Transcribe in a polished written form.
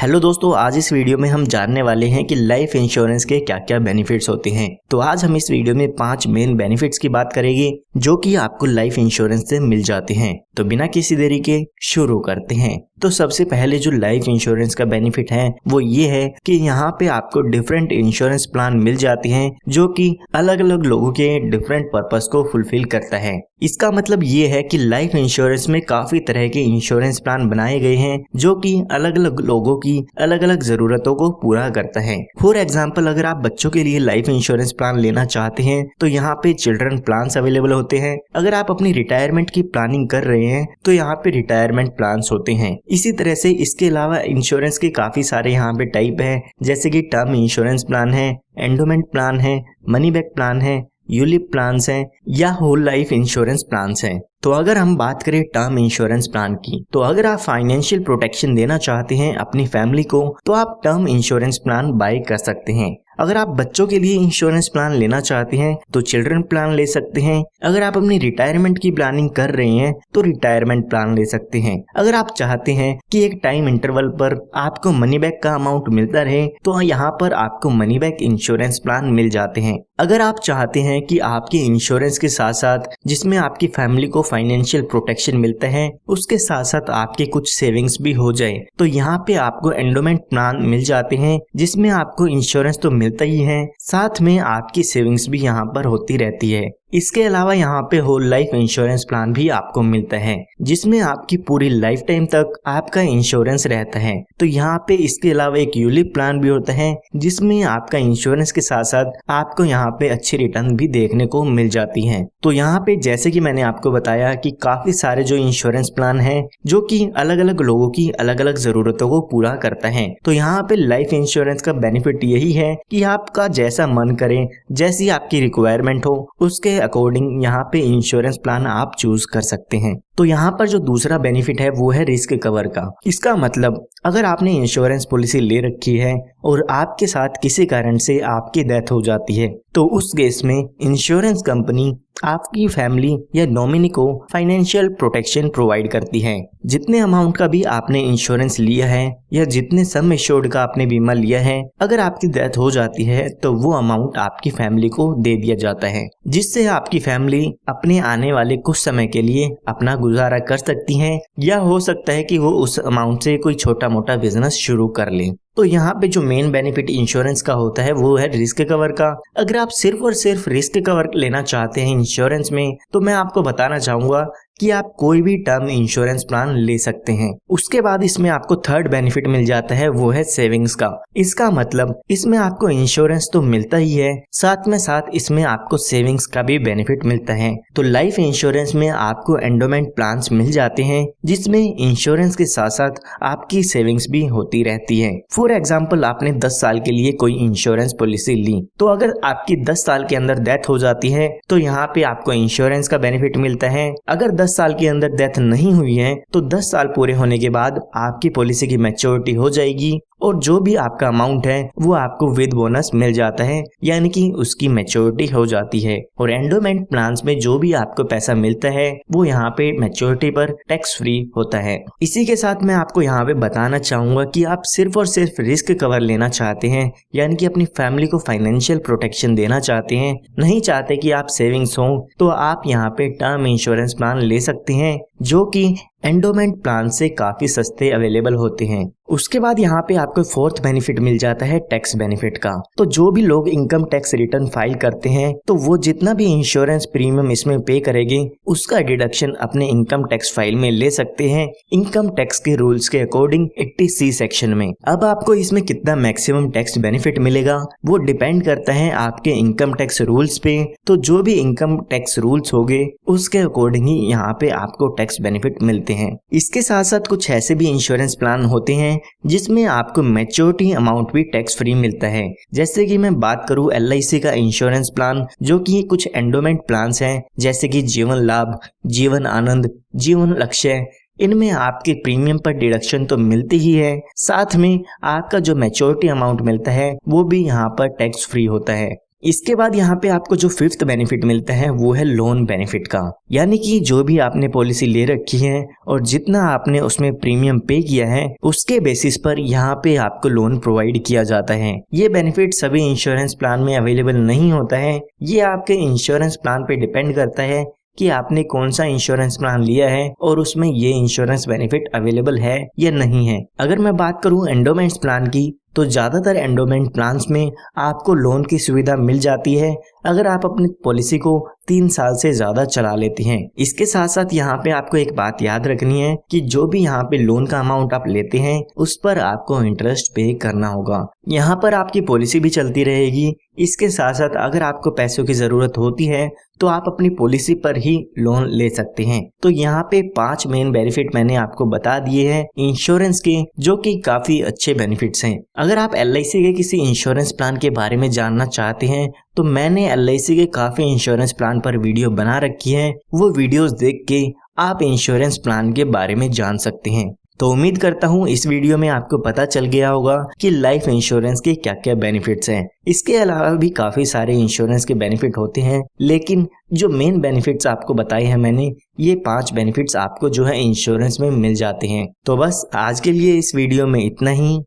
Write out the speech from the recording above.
Hello दोस्तों, आज इस वीडियो में हम जानने वाले हैं कि लाइफ इंश्योरेंस के क्या क्या बेनिफिट्स होते हैं। तो आज हम इस वीडियो में 5 मेन बेनिफिट्स की बात करेंगे जो कि आपको लाइफ इंश्योरेंस से मिल जाते हैं। तो बिना किसी देरी के शुरू करते हैं। तो सबसे पहले जो लाइफ इंश्योरेंस का बेनिफिट है वो ये है कि यहाँ पे आपको डिफरेंट इंश्योरेंस प्लान मिल जाते हैं जो कि अलग अलग लोगों के डिफरेंट पर्पस को फुलफिल करता है। इसका मतलब ये है कि लाइफ इंश्योरेंस में काफी तरह के इंश्योरेंस प्लान बनाए गए हैं जो कि अलग अलग लोगों की अलग अलग जरूरतों को पूरा करता है। फॉर एग्जाम्पल, अगर आप बच्चों के लिए लाइफ इंश्योरेंस प्लान लेना चाहते हैं तो यहाँ पे चिल्ड्रन प्लान्स अवेलेबल होते हैं। अगर आप अपनी रिटायरमेंट की प्लानिंग कर रहे हैं तो यहाँ पे रिटायरमेंट प्लान्स होते हैं। इसी तरह से इसके अलावा इंश्योरेंस के काफी सारे यहाँ पे टाइप है, जैसे कि टर्म इंश्योरेंस प्लान है, एंडोमेंट प्लान है, मनी बैक प्लान है, यूलिप प्लान्स हैं या होल लाइफ इंश्योरेंस प्लान्स हैं। तो अगर हम बात करें टर्म इंश्योरेंस प्लान की, तो अगर आप फाइनेंशियल प्रोटेक्शन देना चाहते हैं अपनी फैमिली को तो आप टर्म इंश्योरेंस प्लान बाय कर सकते हैं। अगर आप बच्चों के लिए इंश्योरेंस प्लान लेना चाहते हैं तो चिल्ड्रन प्लान ले सकते हैं। अगर आप अपनी रिटायरमेंट की प्लानिंग कर रहे हैं तो रिटायरमेंट प्लान ले सकते हैं। अगर आप चाहते हैं कि एक टाइम इंटरवल पर आपको मनी बैक का अमाउंट मिलता रहे तो यहाँ पर आपको मनी बैक इंश्योरेंस प्लान मिल जाते हैं। अगर आप चाहते हैं कि आपके इंश्योरेंस के साथ साथ जिसमें आपकी फैमिली को फाइनेंशियल प्रोटेक्शन मिलता है उसके साथ साथ आपके कुछ सेविंग्स भी हो जाए तो यहाँ पे आपको एंडोमेंट प्लान मिल जाते हैं जिसमें आपको इंश्योरेंस तो मिलता ही है, साथ में आपकी सेविंग्स भी यहाँ पर होती रहती है। इसके अलावा यहाँ पे होल लाइफ इंश्योरेंस प्लान भी आपको मिलता है जिसमें आपकी पूरी लाइफ टाइम तक आपका इंश्योरेंस रहता है। तो यहाँ पे इसके अलावा एक यूलिप प्लान भी होता है जिसमें आपका इंश्योरेंस के साथ साथ आपको यहाँ पे अच्छी रिटर्न भी देखने को मिल जाती है। तो यहाँ पे जैसे कि मैंने आपको बताया कि काफी सारे जो इंश्योरेंस प्लान है जो कि अलग अलग लोगों की अलग अलग जरूरतों को पूरा करता है। तो यहाँ पे लाइफ इंश्योरेंस का बेनिफिट यही है कि आपका जैसा मन करे, जैसी आपकी रिक्वायरमेंट हो उसके अकॉर्डिंग यहाँ पे इंश्योरेंस प्लान आप चूज कर सकते हैं। तो यहाँ पर जो दूसरा बेनिफिट है वो है रिस्क कवर का। इसका मतलब अगर आपने इंश्योरेंस पॉलिसी ले रखी है और आपके साथ किसी कारण से आपकी डेथ हो जाती है तो उस केस में इंश्योरेंस कंपनी आपकी फैमिली या नॉमिनी को फाइनेंशियल प्रोटेक्शन प्रोवाइड करती है। जितने अमाउंट का भी आपने इंश्योरेंस लिया है या जितने सम एश्योर्ड का आपने बीमा लिया है, अगर आपकी डेथ हो जाती है तो वो अमाउंट आपकी फैमिली को दे दिया जाता है, जिससे आपकी फैमिली अपने आने वाले कुछ समय के लिए अपना गुजारा कर सकती है या हो सकता है कि वो उस अमाउंट से कोई छोटा मोटा बिजनेस शुरू कर ले। तो यहाँ पे जो मेन बेनिफिट इंश्योरेंस का होता है वो है रिस्क कवर का। अगर आप सिर्फ और सिर्फ रिस्क कवर लेना चाहते हैं इंश्योरेंस में तो मैं आपको बताना चाहूंगा कि आप कोई भी टर्म इंश्योरेंस प्लान ले सकते हैं। उसके बाद इसमें आपको थर्ड बेनिफिट मिल जाता है वो है सेविंग्स का। इसका मतलब इसमें आपको इंश्योरेंस तो मिलता ही है, साथ में साथ इसमें आपको सेविंग्स का भी बेनिफिट मिलता है। तो लाइफ इंश्योरेंस में आपको एंडोमेंट प्लान्स मिल जाते हैं जिसमें इंश्योरेंस के साथ साथ आपकी सेविंग्स भी होती रहती है। फॉर एग्जाम्पल, आपने 10 साल के लिए कोई इंश्योरेंस पॉलिसी ली तो अगर आपकी 10 साल के अंदर डेथ हो जाती है तो यहाँ पे आपको इंश्योरेंस का बेनिफिट मिलता है। अगर 10 साल के अंदर डेथ नहीं हुई है तो 10 साल पूरे होने के बाद आपकी पॉलिसी की मैच्योरिटी हो जाएगी और जो भी आपका अमाउंट है वो आपको विद बोनस मिल जाता है, यानी कि उसकी मैच्योरिटी हो जाती है। और एंडोमेंट प्लान्स में जो भी आपको पैसा मिलता है वो यहाँ पे मैच्योरिटी पर टैक्स फ्री होता है। इसी के साथ मैं आपको यहाँ पे बताना चाहूंगा कि आप सिर्फ और सिर्फ रिस्क कवर लेना चाहते हैं, यानी कि अपनी फैमिली को फाइनेंशियल प्रोटेक्शन देना चाहते हैं, नहीं चाहते कि आप सेविंग्स हो, तो आप यहाँ पे टर्म इंश्योरेंस प्लान ले सकते हैं जो कि एंडोमेंट प्लान से काफी सस्ते अवेलेबल होते हैं। उसके बाद यहाँ पे आपको फोर्थ बेनिफिट मिल जाता है टैक्स बेनिफिट का। तो जो भी लोग इनकम टैक्स रिटर्न फाइल करते हैं तो वो जितना भी इंश्योरेंस प्रीमियम इसमें पे करेंगे उसका डिडक्शन अपने इनकम टैक्स फाइल में ले सकते हैं इनकम टैक्स के रूल्स के अकॉर्डिंग 80C सेक्शन में। अब आपको इसमें कितना मैक्सिमम टैक्स बेनिफिट मिलेगा वो डिपेंड करता है आपके इनकम टैक्स रूल्स पे। तो जो भी इनकम टैक्स रूल्स होंगे उसके अकॉर्डिंग ही यहाँ पे आपको टैक्स बेनिफिट मिलते हैं। इसके साथ साथ कुछ ऐसे भी इंश्योरेंस प्लान होते हैं जिसमें आपको मैच्योरिटी अमाउंट भी टैक्स फ्री मिलता है। जैसे कि मैं बात करूं LIC का इंश्योरेंस प्लान जो कि कुछ एंडोमेंट प्लान्स हैं जैसे कि जीवन लाभ, जीवन आनंद, जीवन लक्ष्य। इनमें आपके प्रीमियम पर डिडक्शन तो मिलती ही है, साथ में आपका जो मैच्योरिटी अमाउंट मिलता है वो भी यहाँ पर टैक्स फ्री होता है। इसके बाद यहाँ पे आपको जो फिफ्थ बेनिफिट मिलता है वो है लोन बेनिफिट का, यानी कि जो भी आपने पॉलिसी ले रखी है और जितना आपने उसमें प्रीमियम पे किया है उसके बेसिस पर यहाँ पे आपको लोन प्रोवाइड किया जाता है। ये बेनिफिट सभी इंश्योरेंस प्लान में अवेलेबल नहीं होता है, ये आपके इंश्योरेंस प्लान पे डिपेंड करता है कि आपने कौन सा इंश्योरेंस प्लान लिया है और उसमें ये इंश्योरेंस बेनिफिट अवेलेबल है या नहीं है। अगर मैं बात करूं एंडोमेंट्स प्लान की, तो ज़्यादातर एंडोमेंट प्लान्स में आपको लोन की सुविधा मिल जाती है अगर आप अपनी पॉलिसी को 3 साल से ज़्यादा चला लेते हैं। इसके साथ साथ यहाँ पे आपको एक बात याद रखनी है कि जो भी यहाँ पे लोन का अमाउंट आप लेते हैं उस पर आपको इंटरेस्ट पे करना होगा। यहाँ पर आपकी पॉलिसी भी चलती रहेगी। इसके साथ साथ अगर आपको पैसों की ज़रूरत होती है तो आप अपनी पॉलिसी पर ही लोन ले सकते हैं। तो यहाँ पे 5 मेन बेनिफिट मैंने आपको बता दिए हैं इंश्योरेंस के, जो कि काफ़ी अच्छे बेनिफिट्स हैं। अगर आप LIC के किसी इंश्योरेंस प्लान के बारे में जानना चाहते हैं तो मैंने LIC के काफ़ी इंश्योरेंस प्लान पर वीडियो बना रखी है, वो वीडियोस देख के आप इंश्योरेंस प्लान के बारे में जान सकते हैं। तो उम्मीद करता हूँ इस वीडियो में आपको पता चल गया होगा कि लाइफ इंश्योरेंस के क्या क्या बेनिफिट्स हैं। इसके अलावा भी काफ़ी सारे इंश्योरेंस के बेनिफिट होते हैं, लेकिन जो मेन बेनिफिट्स आपको बताए हैं मैंने, ये 5 बेनिफिट्स आपको जो है इंश्योरेंस में मिल जाते हैं। तो बस आज के लिए इस वीडियो में इतना ही।